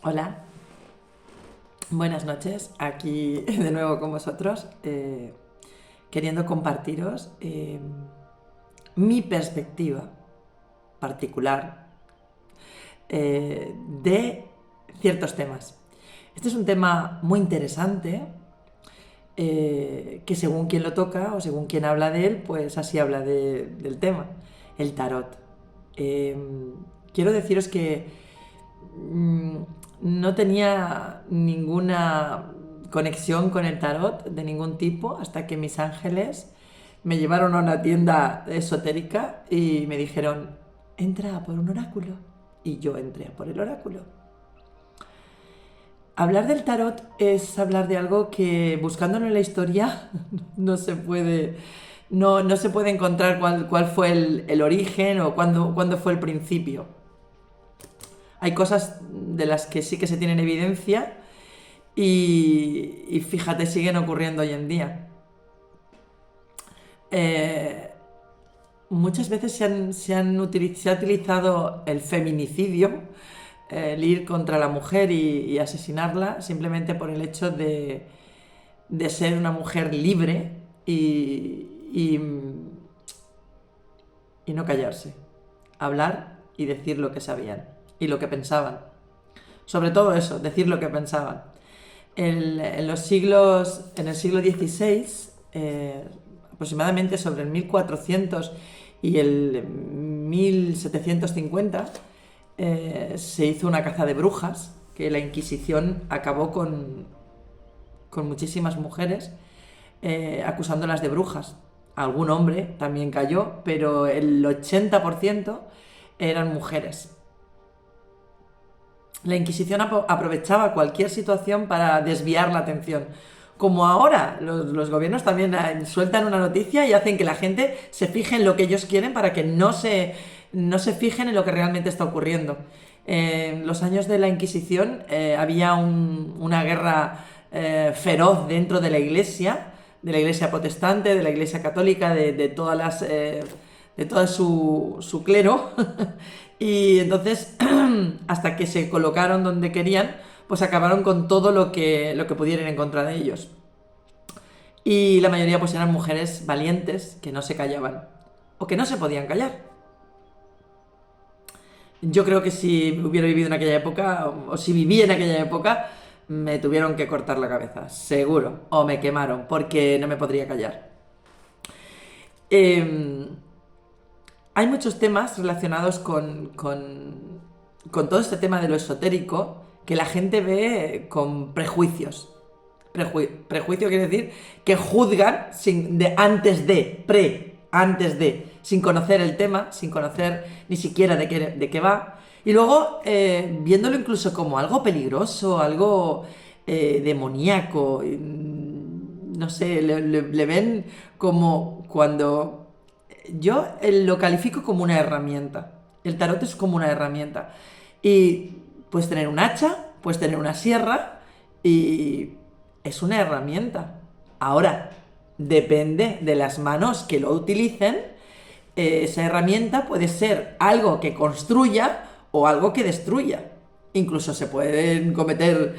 Hola, buenas noches, aquí de nuevo con vosotros, queriendo compartiros mi perspectiva particular de ciertos temas. Este es un tema muy interesante que según quien lo toca o según quien habla de él, pues así habla del tema, el tarot. Eh, Quiero deciros que mm, no tenía ninguna conexión con el tarot de ningún tipo hasta que mis ángeles me llevaron a una tienda esotérica y me dijeron, entra a por un oráculo. Y yo entré a por el oráculo. Hablar del tarot es hablar de algo que buscándolo en la historia no se puede, no se puede encontrar cuál fue el origen o cuándo fue el principio. Hay cosas de las que sí que se tienen evidencia y fíjate, siguen ocurriendo hoy en día. Eh, Muchas veces se ha utilizado el feminicidio, el ir contra la mujer y asesinarla simplemente por el hecho de ser una mujer libre y, y no callarse, hablar y decir lo que sabían y lo que pensaban. Sobre todo eso, decir lo que pensaban. En el siglo XVI, aproximadamente sobre el 1400 y el 1750, se hizo una caza de brujas, que la Inquisición acabó con muchísimas mujeres, acusándolas de brujas. Algún hombre también cayó, pero el 80% eran mujeres. La Inquisición aprovechaba cualquier situación para desviar la atención. Como ahora, los gobiernos también sueltan una noticia y hacen que la gente se fije en lo que ellos quieren para que no se fijen en lo que realmente está ocurriendo. En los años de la Inquisición había una guerra feroz dentro de la iglesia protestante, de la iglesia católica, de todas las... de todo su clero. Y entonces, hasta que se colocaron donde querían, pues acabaron con todo lo que pudieran en contra de ellos. Y la mayoría pues eran mujeres valientes que no se callaban o que no se podían callar. Yo creo que si hubiera vivido en aquella época o si vivía en aquella época, me tuvieron que cortar la cabeza, seguro, o me quemaron porque no me podría callar. Eh, Hay muchos temas relacionados con todo este tema de lo esotérico que la gente ve con prejuicios. Prejuicio quiere decir que juzgan antes de, sin conocer el tema, sin conocer ni siquiera de qué va. Y luego viéndolo incluso como algo peligroso, algo demoníaco, no sé, le ven como cuando yo lo califico como una herramienta. El tarot es como una herramienta. Y puedes tener un hacha, puedes tener una sierra y es una herramienta. Ahora, depende de las manos que lo utilicen, esa herramienta puede ser algo que construya o algo que destruya. Incluso se pueden cometer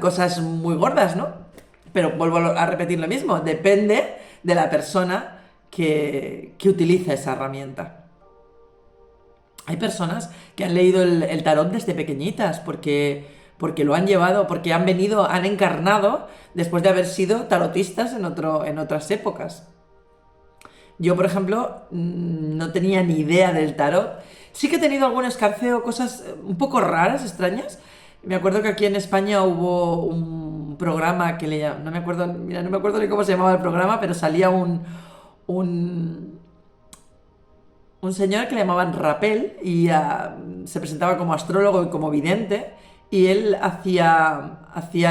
cosas muy gordas, ¿no? Pero vuelvo a repetir lo mismo, depende de la persona que utiliza esa herramienta. Hay personas que han leído el tarot desde pequeñitas porque lo han llevado, porque han venido, han encarnado después de haber sido tarotistas en otras épocas. Yo, por ejemplo, no tenía ni idea del tarot. Sí que he tenido algún escarceo, cosas un poco raras, extrañas. Me acuerdo que aquí en España hubo un programa que no me acuerdo, mira, no me acuerdo ni cómo se llamaba el programa, pero salía un, un señor que le llamaban Rapel y se presentaba como astrólogo y como vidente y él hacía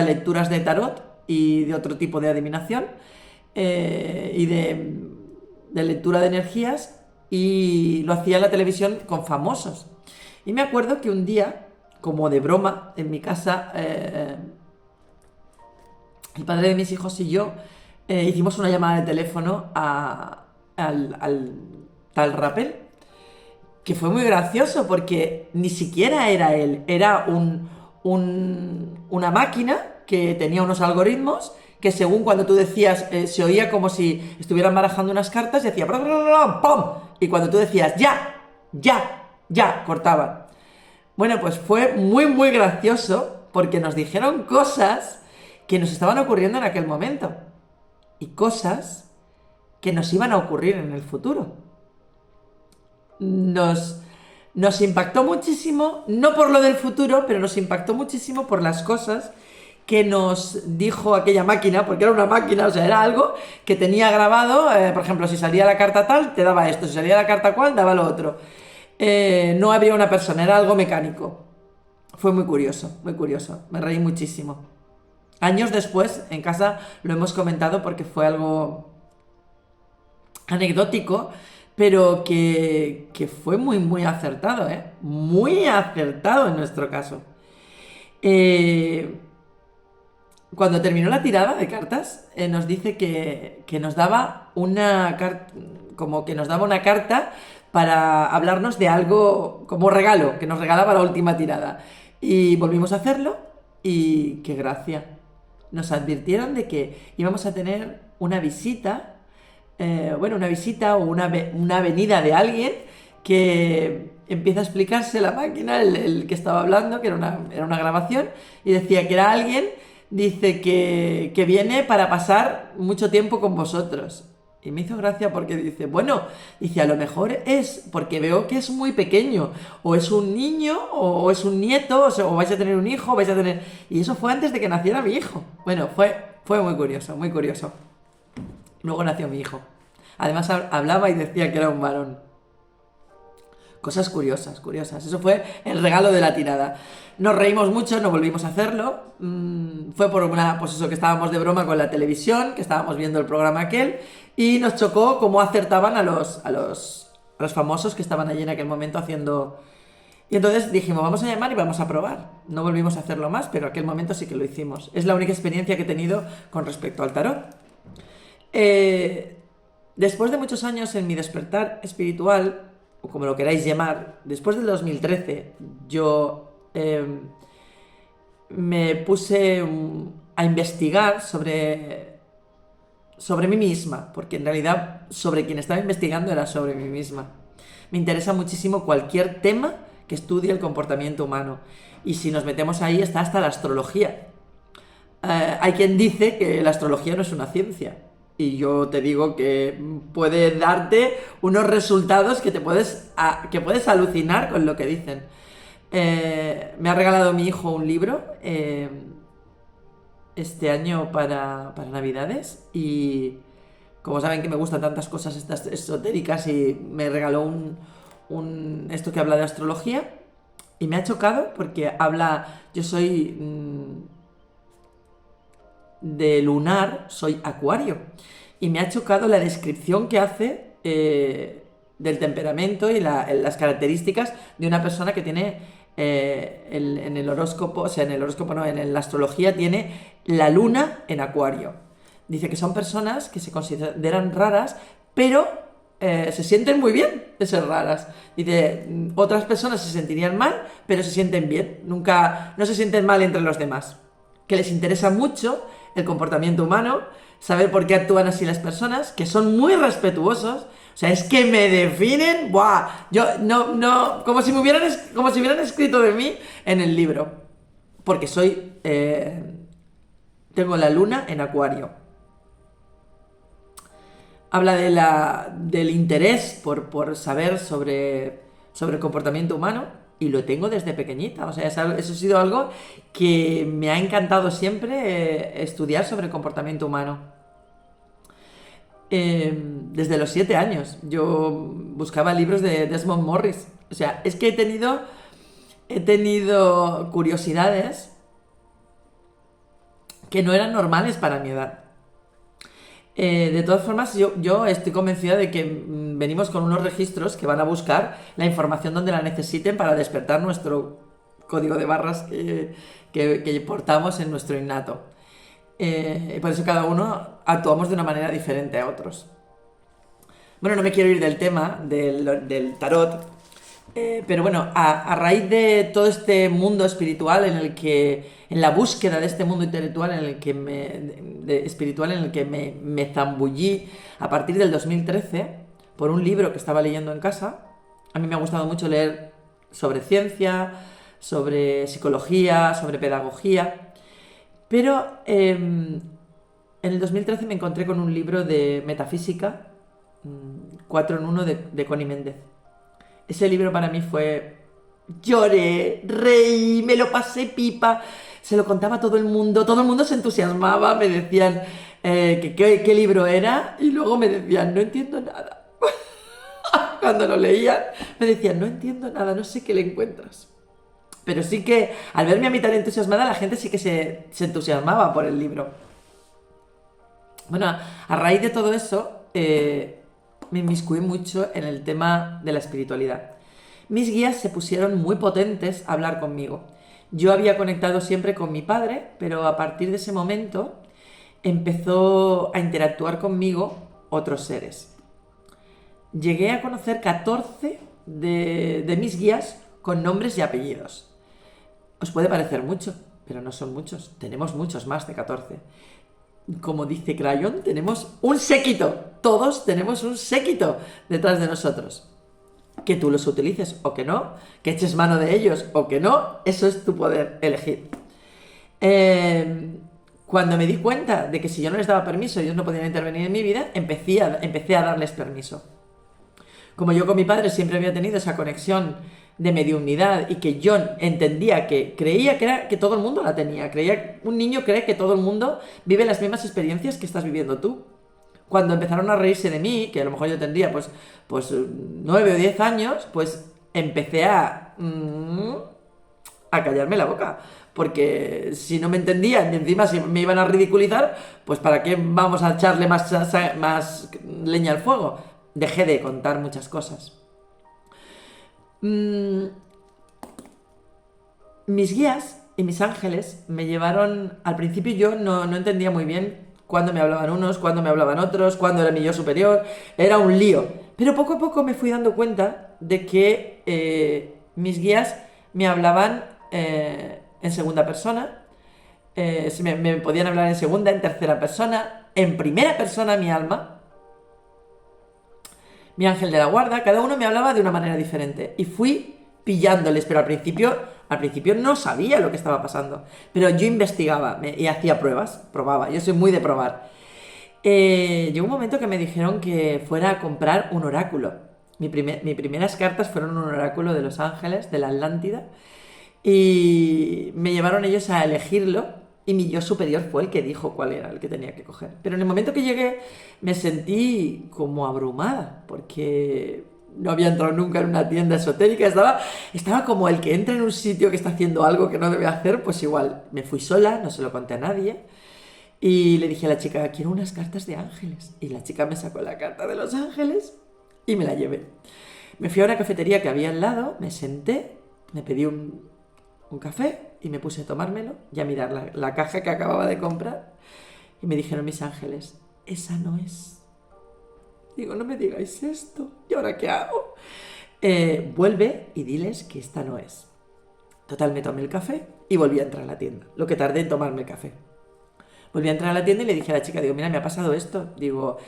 lecturas de tarot y de otro tipo de adivinación y de lectura de energías y lo hacía en la televisión con famosos. Y me acuerdo que un día, como de broma, en mi casa, el padre de mis hijos y yo hicimos una llamada de teléfono al tal Rappel, que fue muy gracioso porque ni siquiera era él, era una máquina que tenía unos algoritmos que según cuando tú decías, se oía como si estuvieran barajando unas cartas y hacía ¡pum! Y cuando tú decías ya, cortaban. Bueno, pues fue muy, muy gracioso porque nos dijeron cosas que nos estaban ocurriendo en aquel momento y cosas que nos iban a ocurrir en el futuro. Nos impactó muchísimo, no por lo del futuro, pero nos impactó muchísimo por las cosas que nos dijo aquella máquina, porque era una máquina, o sea, era algo que tenía grabado, por ejemplo, si salía la carta tal, te daba esto, si salía la carta cual, daba lo otro. No había una persona, era algo mecánico. Fue muy curioso, me reí muchísimo. Años después, en casa lo hemos comentado porque fue algo anecdótico, pero que fue muy, muy acertado, ¿eh? Muy acertado en nuestro caso. Eh, Cuando terminó la tirada de cartas, nos dice que nos daba una carta, como que nos daba una carta para hablarnos de algo como regalo, que nos regalaba la última tirada. Y volvimos a hacerlo y qué gracia. Nos advirtieron de que íbamos a tener una visita, una visita o una venida de alguien que empieza a explicarse la máquina, el que estaba hablando, que era una grabación, y decía que era alguien. Dice que viene para pasar mucho tiempo con vosotros. Y me hizo gracia porque dice, bueno, dice, a lo mejor es porque veo que es muy pequeño, o es un niño, o es un nieto, o vais a tener un hijo, vais a tener... Y eso fue antes de que naciera mi hijo. Bueno, fue muy curioso, muy curioso. Luego nació mi hijo. Además hablaba y decía que era un varón. Cosas curiosas, curiosas. Eso fue el regalo de la tirada. Nos reímos mucho, no volvimos a hacerlo. Fue por pues eso, que estábamos de broma con la televisión, que estábamos viendo el programa aquel, y nos chocó cómo acertaban a los famosos que estaban allí en aquel momento haciendo... Y entonces dijimos, vamos a llamar y vamos a probar. No volvimos a hacerlo más, pero aquel momento sí que lo hicimos. Es la única experiencia que he tenido con respecto al tarot. Después de muchos años en mi despertar espiritual, o como lo queráis llamar, después del 2013, yo me puse a investigar sobre mí misma, porque en realidad sobre quien estaba investigando era sobre mí misma. Me interesa muchísimo cualquier tema que estudie el comportamiento humano. Y si nos metemos ahí está hasta la astrología. Hay quien dice que la astrología no es una ciencia. Y yo te digo que puede darte unos resultados que puedes alucinar con lo que dicen. Me ha regalado mi hijo un libro este año para Navidades y como saben que me gustan tantas cosas estas esotéricas y me regaló esto que habla de astrología y me ha chocado porque yo soy de lunar, soy Acuario y me ha chocado la descripción que hace del temperamento y las características de una persona que tiene en el horóscopo, o sea, en el horóscopo no, en la astrología tiene la luna en Acuario. Dice que son personas que se consideran raras, pero se sienten muy bien de ser raras. Dice, otras personas se sentirían mal, pero se sienten bien. Nunca, no se sienten mal entre los demás. Que les interesa mucho el comportamiento humano, saber por qué actúan así las personas, que son muy respetuosos. O sea, es que me definen, ¡buah! Yo no, como si hubieran escrito de mí en el libro. Porque tengo la luna en Acuario. Habla del interés por saber sobre el comportamiento humano y lo tengo desde pequeñita. O sea, eso ha sido algo que me ha encantado siempre estudiar sobre el comportamiento humano. Desde los 7 años yo buscaba libros de Desmond Morris. O sea, es que he tenido curiosidades que no eran normales para mi edad. De todas formas, yo estoy convencida de que venimos con unos registros que van a buscar la información donde la necesiten para despertar nuestro código de barras que portamos en nuestro innato. Por eso cada uno actuamos de una manera diferente a otros. Bueno, no me quiero ir del tema del tarot, Pero bueno, a raíz de todo este mundo espiritual en la búsqueda de este mundo intelectual en el que espiritual en el que me zambullí a partir del 2013 por un libro que estaba leyendo en casa. A mí me ha gustado mucho leer sobre ciencia, sobre psicología, sobre pedagogía, pero en el 2013 me encontré con un libro de metafísica, 4 en 1 de Connie Méndez. Ese libro para mí fue... Lloré, reí, me lo pasé pipa, se lo contaba a todo el mundo se entusiasmaba, me decían qué libro era y luego me decían, no entiendo nada. Cuando lo leían, me decían, no entiendo nada, no sé qué le encuentras. Pero sí que al verme a mí tan entusiasmada, la gente sí que se entusiasmaba por el libro. Bueno, a raíz de todo eso, me inmiscuí mucho en el tema de la espiritualidad. Mis guías se pusieron muy potentes a hablar conmigo. Yo había conectado siempre con mi padre, pero a partir de ese momento empezó a interactuar conmigo otros seres. Llegué a conocer 14 de mis guías con nombres y apellidos. Os puede parecer mucho, pero no son muchos. Tenemos muchos más de 14. Como dice Crayon, tenemos un séquito. Todos tenemos un séquito detrás de nosotros. Que tú los utilices o que no, que eches mano de ellos o que no, eso es tu poder elegir. Cuando me di cuenta de que si yo no les daba permiso, ellos no podían intervenir en mi vida, empecé a darles permiso. Como yo con mi padre siempre había tenido esa conexión de mediunidad y que yo entendía creía que todo el mundo la tenía, un niño cree que todo el mundo vive las mismas experiencias que estás viviendo tú. Cuando empezaron a reírse de mí, que a lo mejor yo tendría pues 9 o 10 años, pues empecé a callarme la boca. Porque si no me entendían y encima si me iban a ridiculizar, pues ¿para qué vamos a echarle más leña al fuego? Dejé de contar muchas cosas. Mis guías y mis ángeles me llevaron... Al principio yo no entendía muy bien cuándo me hablaban unos, cuándo me hablaban otros, cuándo era mi yo superior. Era un lío. Pero poco a poco me fui dando cuenta de que mis guías me hablaban en segunda persona. Me podían hablar en segunda, en tercera persona, en primera persona mi alma. Mi ángel de la guarda, cada uno me hablaba de una manera diferente. Y fui pillándoles, pero al principio no sabía lo que estaba pasando. Pero yo investigaba y hacía pruebas, probaba. Yo soy muy de probar. Llegó un momento que me dijeron que fuera a comprar un oráculo. Mis primeras cartas fueron un oráculo de los ángeles, de la Atlántida. Y me llevaron ellos a elegirlo. Y mi yo superior fue el que dijo cuál era el que tenía que coger. Pero en el momento que llegué me sentí como abrumada, porque no había entrado nunca en una tienda esotérica. Estaba como el que entra en un sitio que está haciendo algo que no debe hacer, pues igual. Me fui sola, no se lo conté a nadie. Y le dije a la chica, quiero unas cartas de ángeles. Y la chica me sacó la carta de los ángeles y me la llevé. Me fui a una cafetería que había al lado, me senté, me pedí un café y me puse a tomármelo y a mirar la caja que acababa de comprar y me dijeron mis ángeles, esa no es. Digo, no me digáis esto, ¿y ahora qué hago? Vuelve y diles que esta no es. Total, me tomé el café y volví a entrar a la tienda, lo que tardé en tomarme el café. Volví a entrar a la tienda y le dije a la chica, digo, mira, me ha pasado esto. Digo,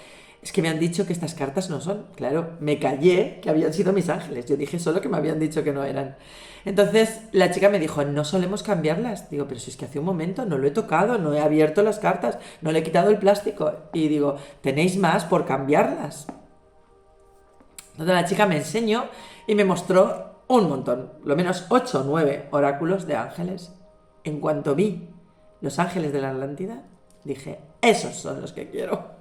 es que me han dicho que estas cartas no son. Claro, me callé que habían sido mis ángeles. Yo dije solo que me habían dicho que no eran. Entonces la chica me dijo, no solemos cambiarlas. Digo, pero si es que hace un momento no lo he tocado, no he abierto las cartas, no le he quitado el plástico. Y digo, tenéis más por cambiarlas. Entonces la chica me enseñó y me mostró un montón, lo menos 8 o 9 oráculos de ángeles. En cuanto vi los ángeles de la Atlántida, dije, esos son los que quiero.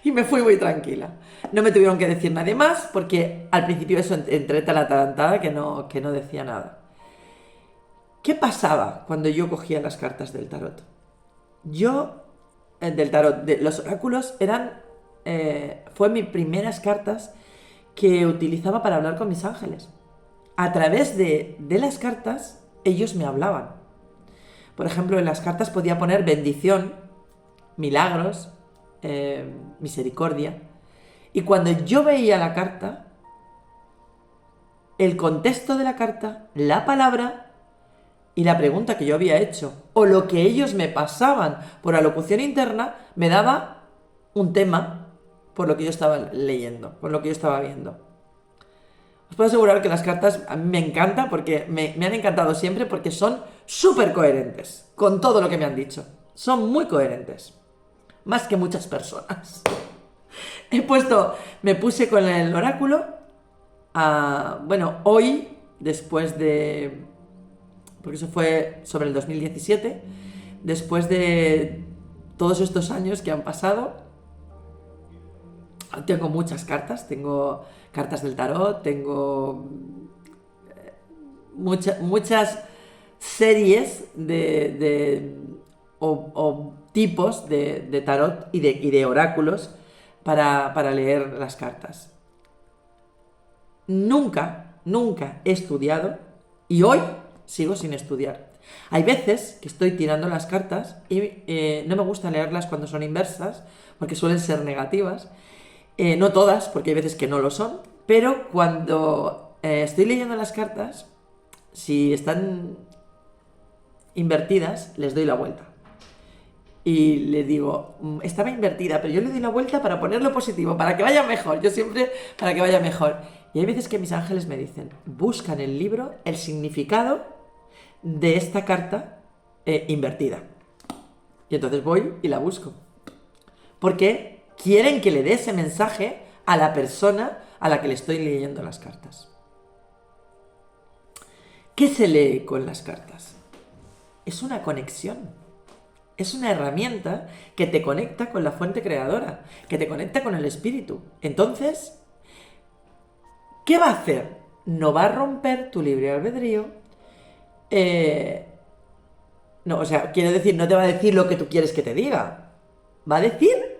Y me fui muy tranquila. No me tuvieron que decir nadie más, porque al principio eso entré tan atarantada que no decía nada. ¿Qué pasaba cuando yo cogía las cartas del tarot? Los oráculos fue mis primeras cartas que utilizaba para hablar con mis ángeles. A través de las cartas, ellos me hablaban. Por ejemplo, en las cartas podía poner bendición, milagros, misericordia. Y cuando yo veía la carta, el contexto de la carta, la palabra y la pregunta que yo había hecho, o lo que ellos me pasaban por alocución interna, me daba un tema por lo que yo estaba leyendo, por lo que yo estaba viendo. Os puedo asegurar que las cartas a mí me encantan porque me han encantado siempre porque son súper coherentes con todo lo que me han dicho. Son muy coherentes. Más que muchas personas. Me puse con el oráculo. Bueno, hoy, después de... Porque eso fue sobre el 2017. Después de todos estos años que han pasado, tengo muchas cartas. Tengo cartas del tarot, tengo muchas series o tipos de tarot y de oráculos para leer las cartas. Nunca he estudiado y hoy sigo sin estudiar. Hay veces que estoy tirando las cartas y no me gusta leerlas cuando son inversas porque suelen ser negativas. No todas, porque hay veces que no lo son, pero cuando estoy leyendo las cartas, si están invertidas, les doy la vuelta. Y le digo, estaba invertida, pero yo le doy la vuelta para ponerlo positivo, para que vaya mejor. Yo siempre para que vaya mejor. Y hay veces que mis ángeles me dicen, busca en el libro el significado de esta carta invertida. Y entonces voy y la busco. Porque quieren que le dé ese mensaje a la persona a la que le estoy leyendo las cartas. ¿Qué se lee con las cartas? Es una conexión. Es una herramienta que te conecta con la fuente creadora, que te conecta con el espíritu. Entonces, ¿qué va a hacer? No va a romper tu libre albedrío. No, o sea, quiero decir, no te va a decir lo que tú quieres que te diga. Va a decir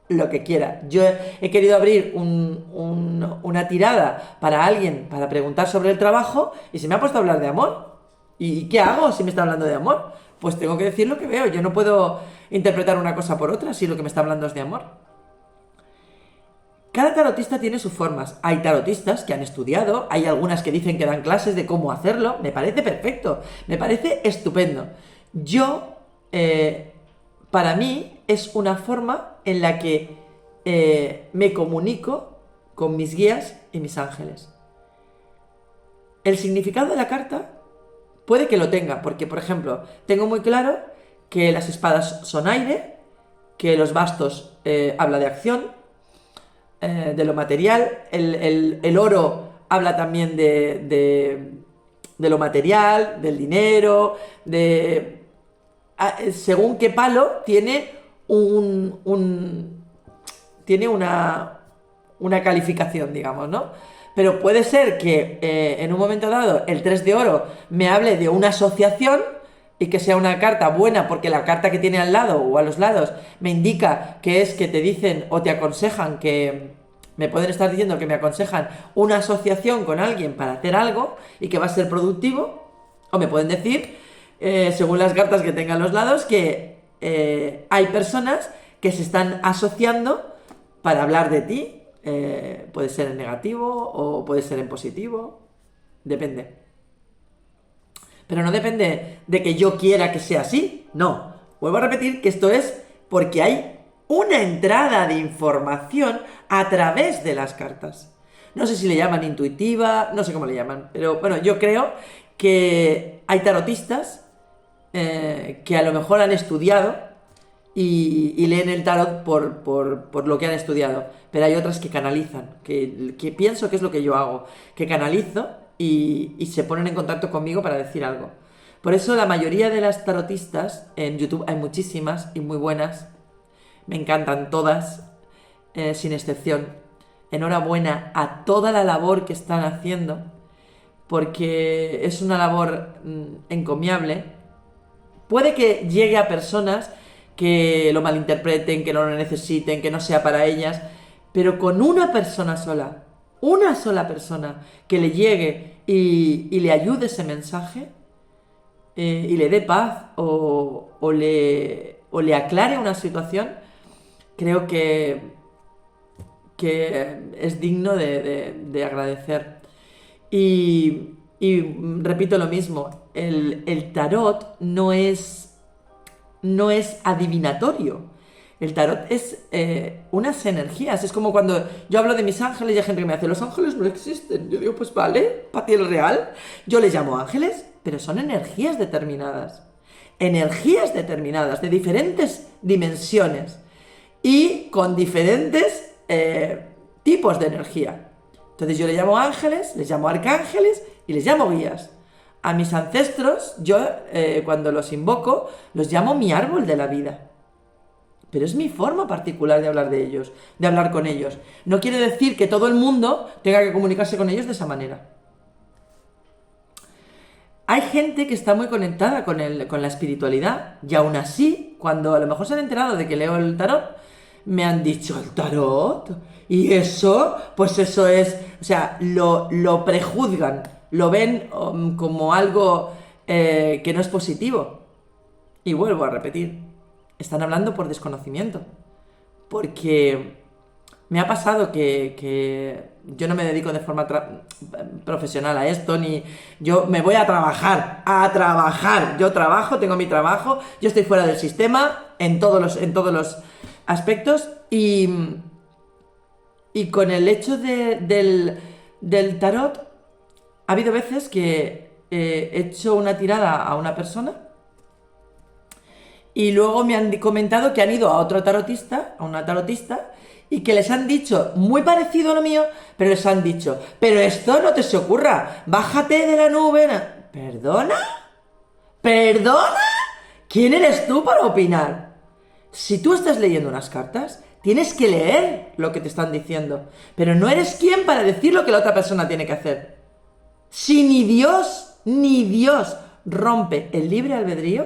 lo que quiera. Yo he querido abrir una tirada para alguien para preguntar sobre el trabajo y se me ha puesto a hablar de amor. ¿Y qué hago si me está hablando de amor? Pues tengo que decir lo que veo. Yo no puedo interpretar una cosa por otra si lo que me está hablando es de amor. Cada tarotista tiene sus formas. Hay tarotistas que han estudiado, hay algunas que dicen que dan clases de cómo hacerlo. Me parece perfecto, me parece estupendo. Para mí, es una forma en la que me comunico con mis guías y mis ángeles. El significado de la carta puede que lo tenga, porque, por ejemplo, tengo muy claro que las espadas son aire, que los bastos habla de acción, de lo material, el oro habla también de lo material, del dinero, según qué palo tiene tiene una calificación, digamos, ¿no? Pero puede ser que en un momento dado el 3 de oro me hable de una asociación y que sea una carta buena porque la carta que tiene al lado o a los lados me indica que es que te dicen o te aconsejan que... Me pueden estar diciendo que me aconsejan una asociación con alguien para hacer algo y que va a ser productivo. O me pueden decir, según las cartas que tengan a los lados, que hay personas que se están asociando para hablar de ti. Puede ser en negativo o puede ser en positivo. Depende. Pero no depende de que yo quiera que sea así. No. Vuelvo a repetir que esto es porque hay una entrada de información a través de las cartas. No sé si le llaman intuitiva, no sé cómo le llaman, pero bueno, yo creo que hay tarotistas que a lo mejor han estudiado y leen el tarot por lo que han estudiado, pero hay otras que canalizan, que pienso que es lo que yo hago, que canalizo y se ponen en contacto conmigo para decir algo. Por eso la mayoría de las tarotistas, en YouTube hay muchísimas y muy buenas, me encantan todas, sin excepción. Enhorabuena a toda la labor que están haciendo, porque es una labor encomiable. Puede que llegue a personas que lo malinterpreten, que no lo necesiten, que no sea para ellas, pero con una sola persona que le llegue y le ayude ese mensaje, y le dé paz o le aclare una situación, creo que es digno de agradecer. Y repito lo mismo, el tarot no es adivinatorio. El tarot es unas energías. Es como cuando yo hablo de mis ángeles y hay gente que me dice, los ángeles no existen. Yo digo, pues vale, para ti es real. Yo les llamo ángeles, pero son energías determinadas. Energías determinadas, de diferentes dimensiones. Y con diferentes tipos de energía. Entonces yo les llamo ángeles, les llamo arcángeles y les llamo guías. A mis ancestros, yo cuando los invoco, los llamo mi árbol de la vida. Pero es mi forma particular de hablar de ellos, de hablar con ellos. No quiere decir que todo el mundo tenga que comunicarse con ellos de esa manera. Hay gente que está muy conectada con la espiritualidad y aún así, cuando a lo mejor se han enterado de que leo el tarot, me han dicho, ¿el tarot? ¿Y eso? Pues eso es... O sea, lo prejuzgan, lo ven como algo que no es positivo. Y vuelvo a repetir. Están hablando por desconocimiento. Porque me ha pasado que yo no me dedico de forma profesional a esto, ni yo me voy a trabajar. Yo trabajo, tengo mi trabajo, yo estoy fuera del sistema en todos los aspectos y con el hecho del tarot ha habido veces que he hecho una tirada a una persona. Y luego me han comentado que han ido a otro tarotista, a una tarotista, y que les han dicho, muy parecido a lo mío, pero les han dicho, pero esto no te se ocurra, bájate de la nube. ¿Perdona? ¿Perdona? ¿Quién eres tú para opinar? Si tú estás leyendo unas cartas, tienes que leer lo que te están diciendo, pero no eres quien para decir lo que la otra persona tiene que hacer. Si ni Dios rompe el libre albedrío,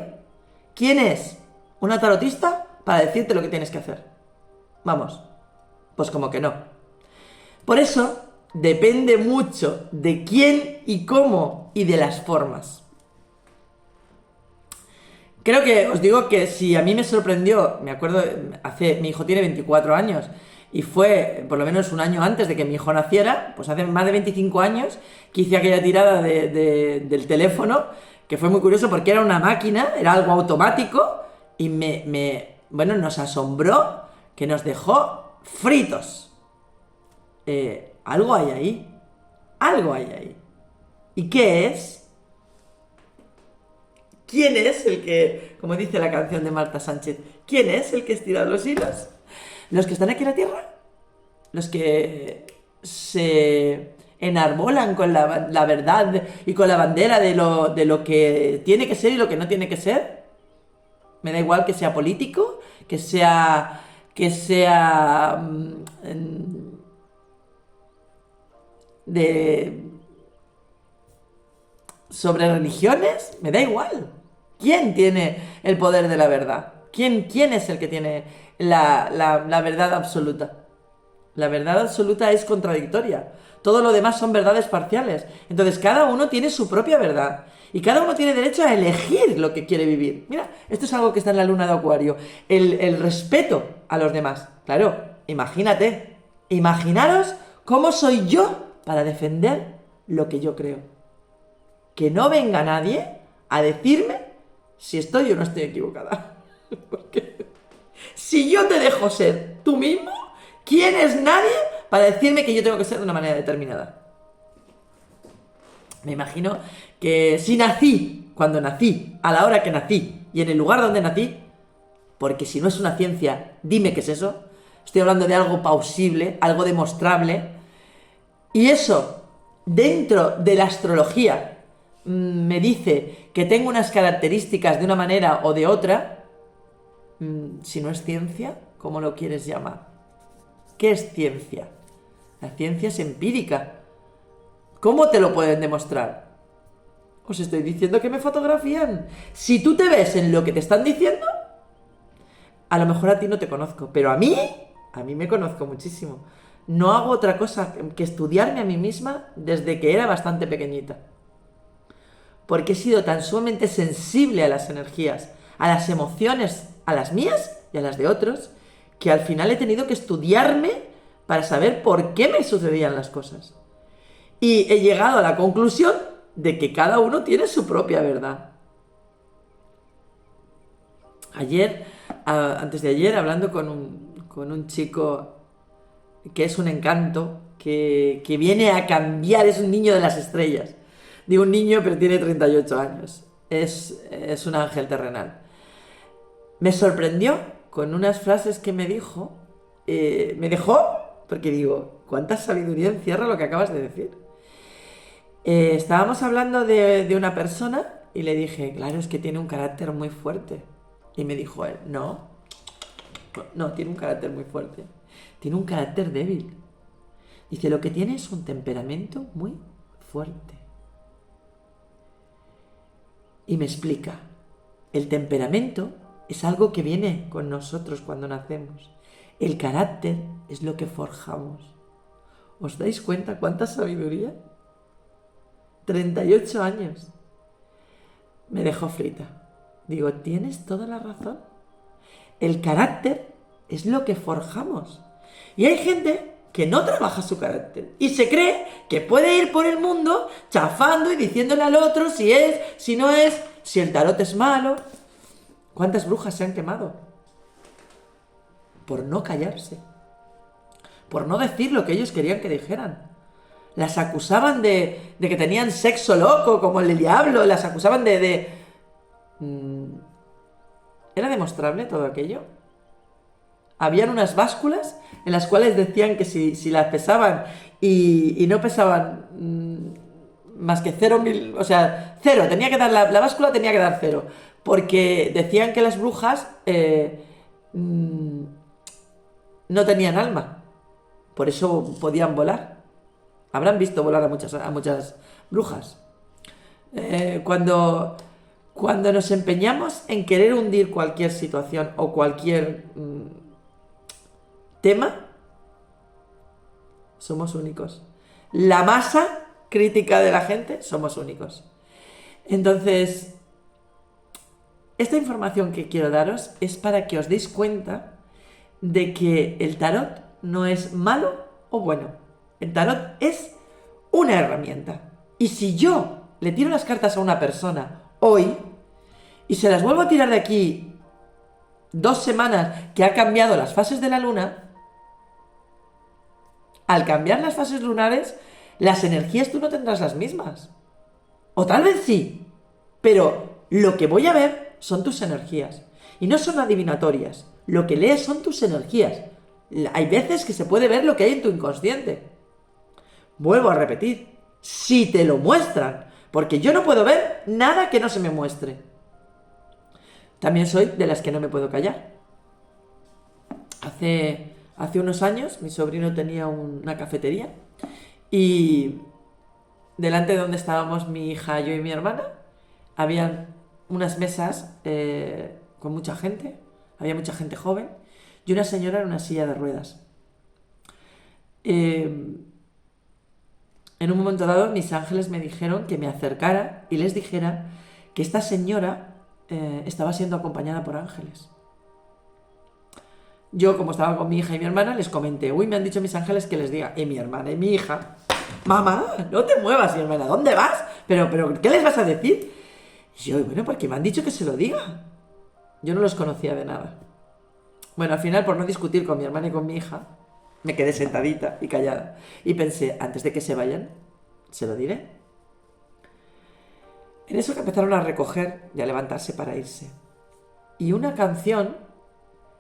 ¿quién es una tarotista para decirte lo que tienes que hacer? Vamos, pues como que no. Por eso depende mucho de quién y cómo y de las formas. Creo que os digo que si a mí me sorprendió, me acuerdo, mi hijo tiene 24 años y fue por lo menos un año antes de que mi hijo naciera, pues hace más de 25 años que hice aquella tirada del teléfono, que fue muy curioso porque era una máquina, era algo automático y bueno, nos asombró, que nos dejó fritos. Algo hay ahí. ¿Y qué es? ¿Quién es el que, como dice la canción de Marta Sánchez, quién es el que estira los hilos? ¿Los que están aquí en la Tierra? ¿Los que se enarbolan con la verdad y con la bandera de lo que tiene que ser y lo que no tiene que ser? Me da igual que sea político, que sea sobre religiones, me da igual. ¿Quién tiene el poder de la verdad? ¿Quién es el que tiene la verdad absoluta? La verdad absoluta es contradictoria. Todo lo demás son verdades parciales. Entonces cada uno tiene su propia verdad. Y cada uno tiene derecho a elegir lo que quiere vivir. Mira, esto es algo que está en la luna de Acuario. El respeto a los demás. Claro, imaginaros cómo soy yo para defender lo que yo creo. Que no venga nadie a decirme si estoy o no estoy equivocada. Porque si yo te dejo ser tú mismo, ¿quién es nadie para decirme que yo tengo que ser de una manera determinada? Me imagino que si nací, cuando nací, a la hora que nací y en el lugar donde nací, porque si no es una ciencia, dime qué es eso. Estoy hablando de algo plausible, algo demostrable. Y eso, dentro de la astrología, me dice que tengo unas características de una manera o de otra. Si no es ciencia, ¿cómo lo quieres llamar? ¿Qué es ciencia? La ciencia es empírica. ¿Cómo te lo pueden demostrar? Os estoy diciendo que me fotografían. Si tú te ves en lo que te están diciendo, a lo mejor a ti no te conozco, pero a mí me conozco muchísimo. No hago otra cosa que estudiarme a mí misma desde que era bastante pequeñita. Porque he sido tan sumamente sensible a las energías, a las emociones, a las mías y a las de otros, que al final he tenido que estudiarme para saber por qué me sucedían las cosas. Y he llegado a la conclusión de que cada uno tiene su propia verdad. Ayer, antes de ayer, hablando con un chico que es un encanto, que viene a cambiar, es un niño de las estrellas. Digo un niño, pero tiene 38 años. Es un ángel terrenal. Me sorprendió con unas frases que me dijo. Me dejó, porque digo, ¿cuánta sabiduría encierra lo que acabas de decir? Estábamos hablando de una persona y le dije, claro, es que tiene un carácter muy fuerte. Y me dijo él, no, tiene un carácter muy fuerte. Tiene un carácter débil. Dice, lo que tiene es un temperamento muy fuerte. Y me explica, el temperamento es algo que viene con nosotros cuando nacemos. El carácter es lo que forjamos. ¿Os dais cuenta cuánta sabiduría? 38 años. Me dejó frita. Digo, tienes toda la razón. El carácter es lo que forjamos. Y hay gente que no trabaja su carácter y se cree que puede ir por el mundo chafando y diciéndole al otro si es, si no es, si el tarot es malo. ¿Cuántas brujas se han quemado? Por no callarse. Por no decir lo que ellos querían que dijeran. Las acusaban de que tenían sexo loco, como el diablo. Las acusaban ¿Era demostrable todo aquello? Habían unas básculas en las cuales decían que si las pesaban y no pesaban más que 0, o sea, 0, tenía que dar la báscula tenía que dar 0, porque decían que las brujas no tenían alma, por eso podían volar. Habrán visto volar a muchas brujas. Cuando nos empeñamos en querer hundir cualquier situación o cualquier tema, somos únicos. La masa crítica de la gente, somos únicos. Entonces, esta información que quiero daros es para que os deis cuenta de que el tarot no es malo o bueno. El tarot es una herramienta. Y si yo le tiro las cartas a una persona hoy y se las vuelvo a tirar de aquí 2 semanas que ha cambiado las fases de la luna, al cambiar las fases lunares, las energías tú no tendrás las mismas. O tal vez sí, pero lo que voy a ver son tus energías. Y no son adivinatorias. Lo que lees son tus energías. Hay veces que se puede ver lo que hay en tu inconsciente. Vuelvo a repetir, si te lo muestran, porque yo no puedo ver nada que no se me muestre. También soy de las que no me puedo callar. Hace unos años mi sobrino tenía una cafetería y delante de donde estábamos mi hija, yo y mi hermana, habían unas mesas con mucha gente, había mucha gente joven y una señora en una silla de ruedas. En un momento dado mis ángeles me dijeron que me acercara y les dijera que esta señora estaba siendo acompañada por ángeles. Yo, como estaba con mi hija y mi hermana, les comenté, me han dicho mis ángeles que les diga, y mi hermana y mi hija, mamá, no te muevas, mi hermana, ¿dónde vas? Pero, ¿qué les vas a decir? Y yo, bueno, porque me han dicho que se lo diga. Yo no los conocía de nada. Bueno, al final, por no discutir con mi hermana y con mi hija, me quedé sentadita y callada. Y pensé, antes de que se vayan, se lo diré. En eso que empezaron a recoger y a levantarse para irse. Y una canción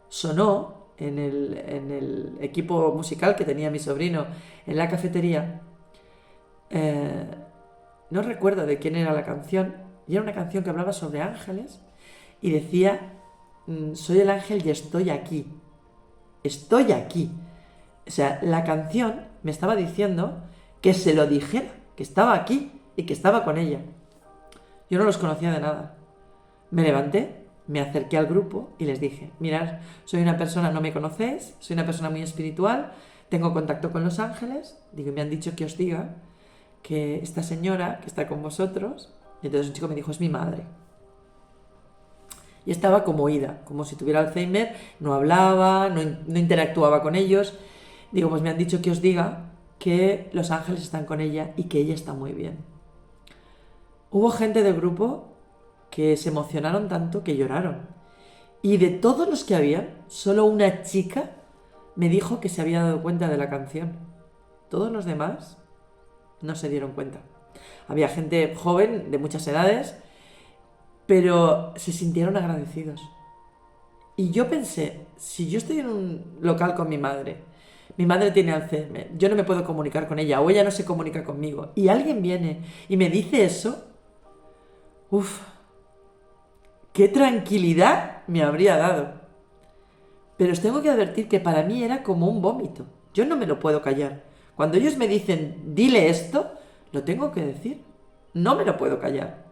sonó en el equipo musical que tenía mi sobrino en la cafetería. No recuerdo de quién era la canción, y era una canción que hablaba sobre ángeles y decía, soy el ángel y estoy aquí. Estoy aquí. O sea, la canción me estaba diciendo que se lo dijera, que estaba aquí y que estaba con ella. Yo no los conocía de nada. Me levanté, me acerqué al grupo y les dije, mirad, soy una persona, no me conocéis, soy una persona muy espiritual, tengo contacto con los ángeles, digo, me han dicho que os diga que esta señora que está con vosotros, y entonces un chico me dijo, es mi madre. Y estaba como oída, como si tuviera Alzheimer, no hablaba, no interactuaba con ellos. Digo, pues me han dicho que os diga que los ángeles están con ella y que ella está muy bien. Hubo gente del grupo que se emocionaron tanto que lloraron. Y de todos los que había, solo una chica me dijo que se había dado cuenta de la canción. Todos los demás no se dieron cuenta. Había gente joven, de muchas edades, pero se sintieron agradecidos. Y yo pensé, si yo estoy en un local con mi madre tiene Alzheimer, yo no me puedo comunicar con ella, o ella no se comunica conmigo, y alguien viene y me dice eso, uff, qué tranquilidad me habría dado. Pero os tengo que advertir que para mí era como un vómito. Yo no me lo puedo callar. Cuando ellos me dicen, dile esto, lo tengo que decir. No me lo puedo callar.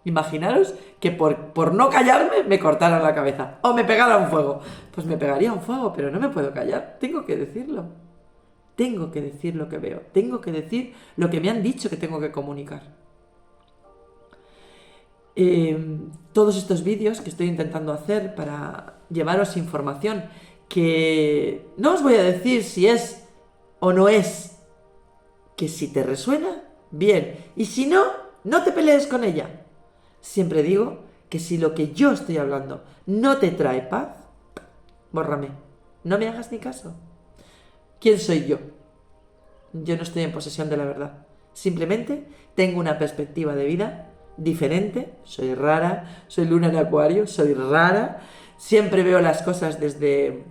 Imaginaros que por no callarme me cortaran la cabeza o me pegaran fuego. Pues me pegaría un fuego, pero no me puedo callar. Tengo que decirlo. Tengo que decir lo que veo. Tengo que decir lo que me han dicho que tengo que comunicar. Todos estos vídeos que estoy intentando hacer para llevaros información que no os voy a decir si es o no es, que si te resuena, bien, y si no, no te pelees con ella. Siempre digo que si lo que yo estoy hablando no te trae paz, bórrame, no me hagas ni caso. ¿Quién soy yo? Yo no estoy en posesión de la verdad. Simplemente tengo una perspectiva de vida diferente, soy rara, soy luna en acuario, soy rara, siempre veo las cosas desde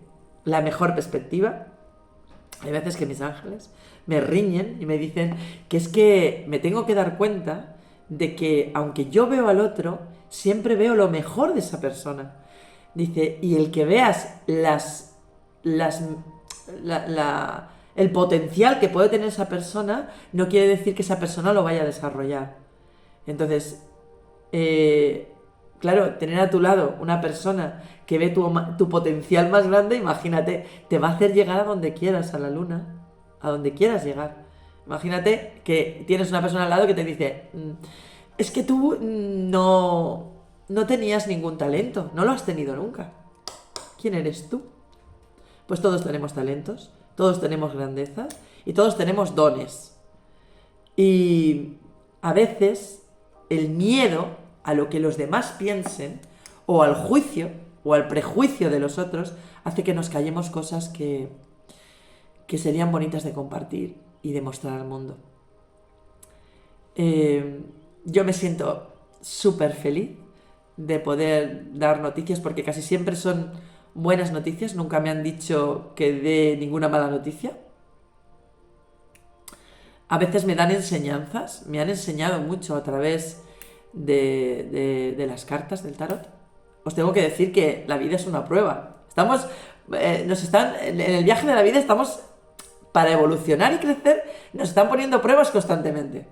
la mejor perspectiva. Hay veces que mis ángeles me riñen y me dicen que es que me tengo que dar cuenta de que aunque yo veo al otro, siempre veo lo mejor de esa persona. Dice, y el que veas el potencial que puede tener esa persona, no quiere decir que esa persona lo vaya a desarrollar. Entonces, claro, tener a tu lado una persona que ve tu potencial más grande, imagínate, te va a hacer llegar a donde quieras, a la luna, a donde quieras llegar. Imagínate que tienes una persona al lado que te dice, es que tú no tenías ningún talento, no lo has tenido nunca. ¿Quién eres tú? Pues todos tenemos talentos, todos tenemos grandezas y todos tenemos dones. Y a veces el miedo a lo que los demás piensen, o al juicio, o al prejuicio de los otros, hace que nos callemos cosas que serían bonitas de compartir y de mostrar al mundo. Yo me siento súper feliz de poder dar noticias, porque casi siempre son buenas noticias, nunca me han dicho que dé ninguna mala noticia. A veces me dan enseñanzas, me han enseñado mucho a través de las cartas del tarot. Os tengo que decir que la vida es una prueba. En el viaje de la vida estamos, para evolucionar y crecer, nos están poniendo pruebas constantemente.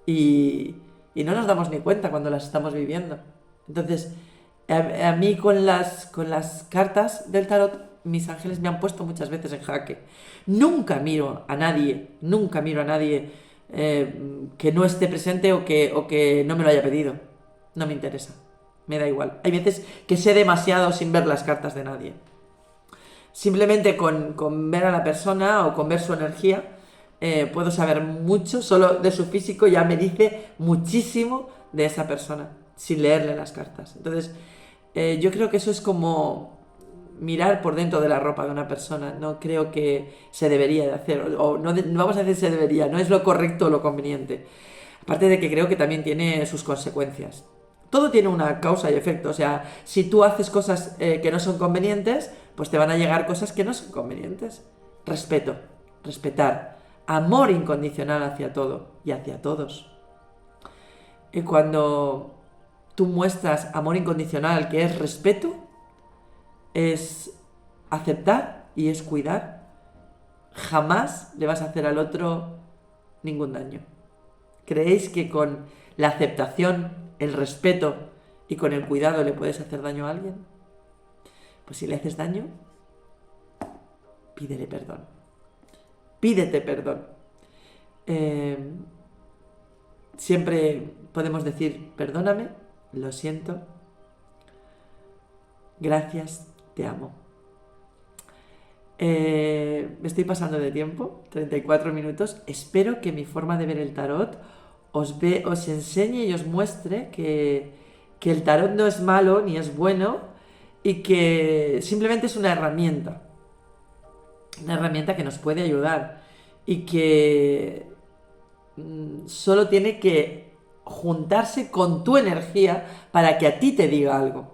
Y no nos damos ni cuenta cuando las estamos viviendo. Entonces, a mí con las cartas del tarot, mis ángeles me han puesto muchas veces en jaque. Nunca miro a nadie que no esté presente o que no me lo haya pedido. No me interesa, me da igual. Hay veces que sé demasiado sin ver las cartas de nadie. Simplemente con ver a la persona o con ver su energía, puedo saber mucho, solo de su físico ya me dice muchísimo de esa persona, sin leerle las cartas. Entonces, yo creo que eso es como mirar por dentro de la ropa de una persona. No creo que se debería de hacer, o no vamos a decir se debería, no es lo correcto o lo conveniente. Aparte de que creo que también tiene sus consecuencias. Todo tiene una causa y efecto, o sea, si tú haces cosas que no son convenientes, pues te van a llegar cosas que no son convenientes. Respeto, respetar, amor incondicional hacia todo y hacia todos. Y cuando tú muestras amor incondicional, que es respeto, es aceptar y es cuidar, jamás le vas a hacer al otro ningún daño. ¿Creéis que con la aceptación, el respeto y con el cuidado le puedes hacer daño a alguien? Pues si le haces daño, pídele perdón. Pídete perdón. Siempre podemos decir, perdóname, lo siento, gracias, te amo. Me estoy pasando de tiempo, 34 minutos. Espero que mi forma de ver el tarot os enseñe y os muestre que el tarot no es malo ni es bueno y que simplemente es una herramienta que nos puede ayudar y que solo tiene que juntarse con tu energía para que a ti te diga algo.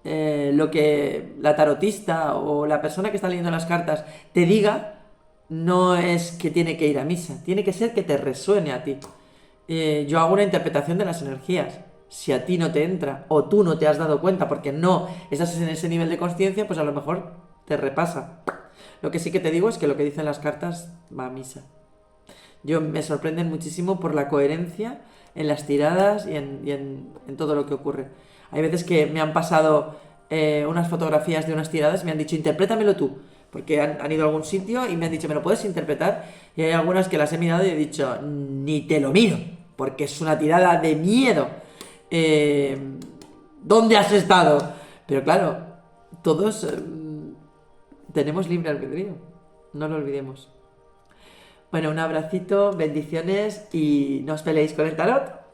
Lo que la tarotista o la persona que está leyendo las cartas te diga no es que tiene que ir a misa, tiene que ser que te resuene a ti. Yo hago una interpretación de las energías. Si a ti no te entra o tú no te has dado cuenta porque no estás en ese nivel de conciencia, pues a lo mejor te repasa. Lo que sí que te digo es que lo que dicen las cartas va a misa. Yo me sorprenden muchísimo por la coherencia en las tiradas y en todo lo que ocurre. Hay veces que me han pasado unas fotografías de unas tiradas y me han dicho, interprétamelo tú, porque han ido a algún sitio y me han dicho, ¿me lo puedes interpretar? Y hay algunas que las he mirado y he dicho, ni te lo miro, porque es una tirada de miedo. Eh, ¿Dónde has estado? Pero claro, todos tenemos libre albedrío, no lo olvidemos. Bueno, un abracito, bendiciones y no os peleéis con el tarot.